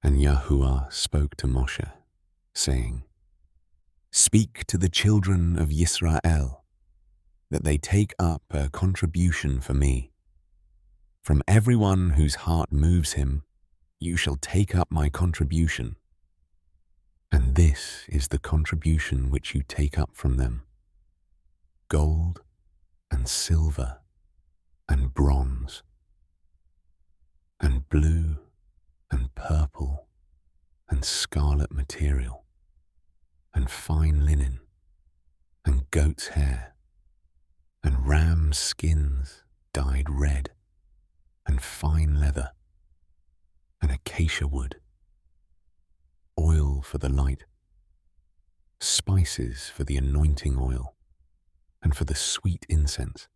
And Yahuwah spoke to Moshe, saying, "Speak to the children of Yisrael, that they take up a contribution for me. From everyone whose heart moves him, you shall take up my contribution. And this is the contribution which you take up from them: gold and silver and bronze and blue and purple and scarlet material and fine linen and goat's hair and ram's skins dyed red and fine leather and acacia wood, oil for the light, spices for the anointing oil and for the sweet incense,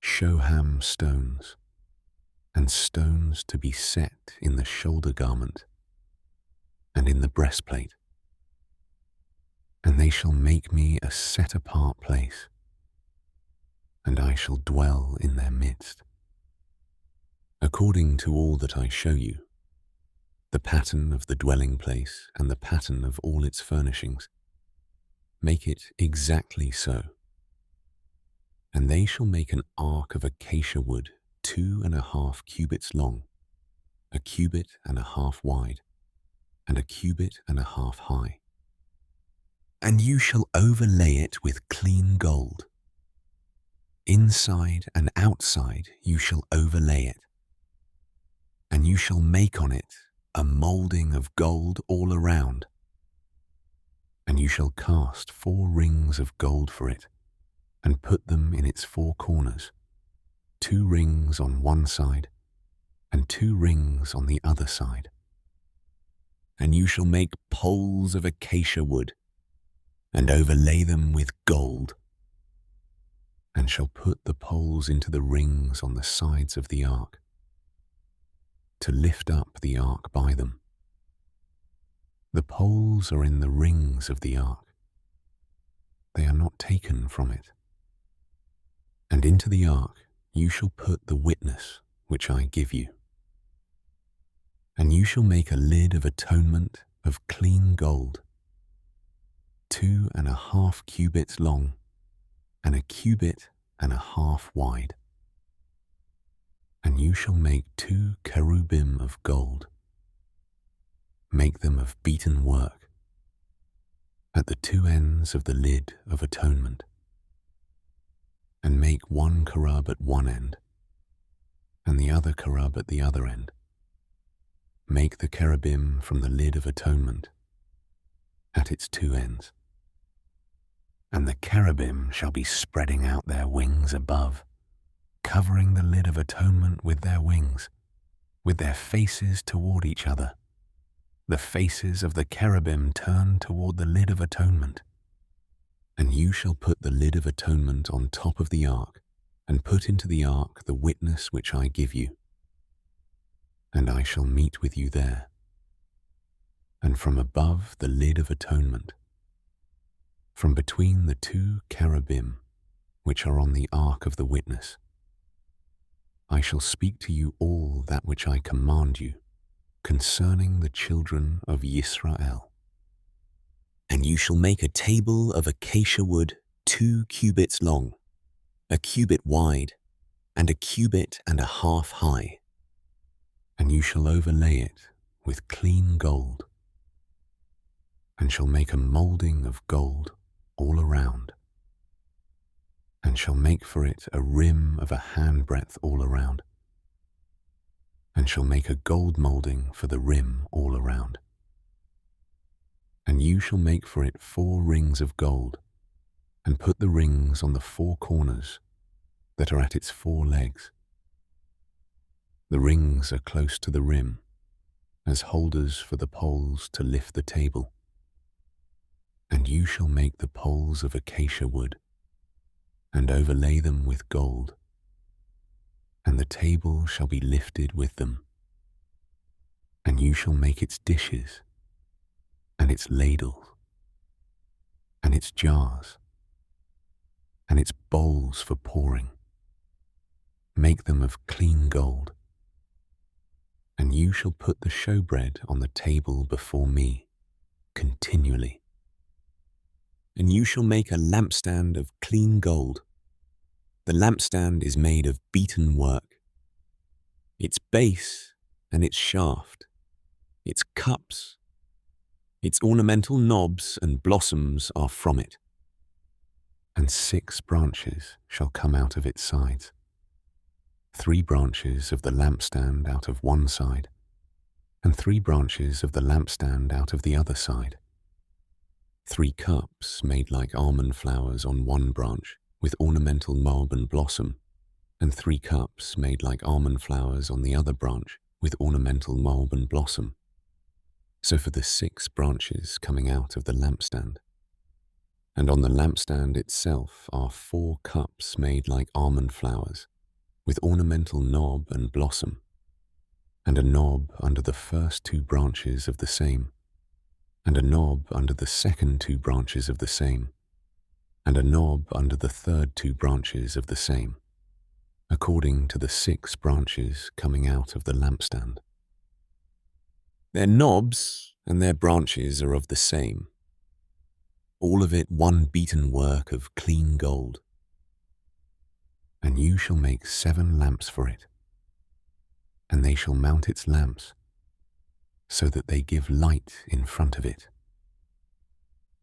shoham stones, and stones to be set in the shoulder garment and in the breastplate. And they shall make me a set-apart place, and I shall dwell in their midst. According to all that I show you, the pattern of the dwelling place and the pattern of all its furnishings, make it exactly so. And they shall make an ark of acacia wood 2.5 cubits long, 1.5 cubits wide, and 1.5 cubits high. And you shall overlay it with clean gold. Inside and outside you shall overlay it. And you shall make on it a moulding of gold all around. And you shall cast 4 rings of gold for it, and put them in its 4 corners, 2 rings on one side, and 2 rings on the other side. And you shall make poles of acacia wood, and overlay them with gold, and shall put the poles into the rings on the sides of the ark, to lift up the ark by them. The poles are in the rings of the ark. They are not taken from it. And into the ark you shall put the witness which I give you. And you shall make a lid of atonement of clean gold, 2.5 cubits long, and 1.5 cubits wide. And you shall make 2 cherubim of gold. Make them of beaten work at the 2 ends of the lid of atonement, and make 1 cherub at one end, and the other cherub at the other end. Make the cherubim from the lid of atonement at its 2 ends. And the cherubim shall be spreading out their wings above, covering the lid of atonement with their wings, with their faces toward each other. The faces of the cherubim turned toward the lid of atonement. And you shall put the lid of atonement on top of the ark, and put into the ark the witness which I give you. And I shall meet with you there. And from above the lid of atonement, from between the 2 cherubim which are on the ark of the witness, I shall speak to you all that which I command you concerning the children of Yisrael. And you shall make a table of acacia wood 2 cubits long, 1 cubit wide, and 1.5 cubits high. And you shall overlay it with clean gold, and shall make a moulding of gold all around, and shall make for it a rim of 1 handbreadth all around, and shall make a gold moulding for the rim all around. And you shall make for it 4 rings of gold, and put the rings on the 4 corners that are at its 4 legs. The rings are close to the rim, as holders for the poles to lift the table. And you shall make the poles of acacia wood, and overlay them with gold, and the table shall be lifted with them. And you shall make its dishes, and its ladles, and its jars, and its bowls for pouring. Make them of clean gold. And you shall put the showbread on the table before me continually. And you shall make a lampstand of clean gold. The lampstand is made of beaten work. Its base and its shaft, its cups, its ornamental knobs and blossoms are from it. And 6 branches shall come out of its sides. 3 branches of the lampstand out of one side, and 3 branches of the lampstand out of the other side. 3 cups made like almond flowers on one branch, with ornamental knob and blossom, and 3 cups made like almond flowers on the other branch, with ornamental knob and blossom. So for the 6 branches coming out of the lampstand. And on the lampstand itself are 4 cups made like almond flowers, with ornamental knob and blossom, and a knob under the first 2 branches of the same, and a knob under the second 2 branches of the same, and a knob under the third 2 branches of the same, according to the 6 branches coming out of the lampstand. Their knobs and their branches are of the same, all of it one beaten work of clean gold. And you shall make 7 lamps for it, and they shall mount its lamps, so that they give light in front of it.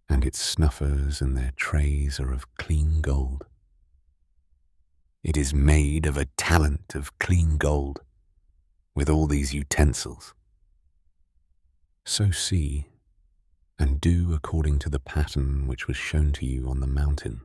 And its snuffers and their trays are of clean gold. It is made of a talent of clean gold, with all these utensils. So see, and do according to the pattern which was shown to you on the mountain.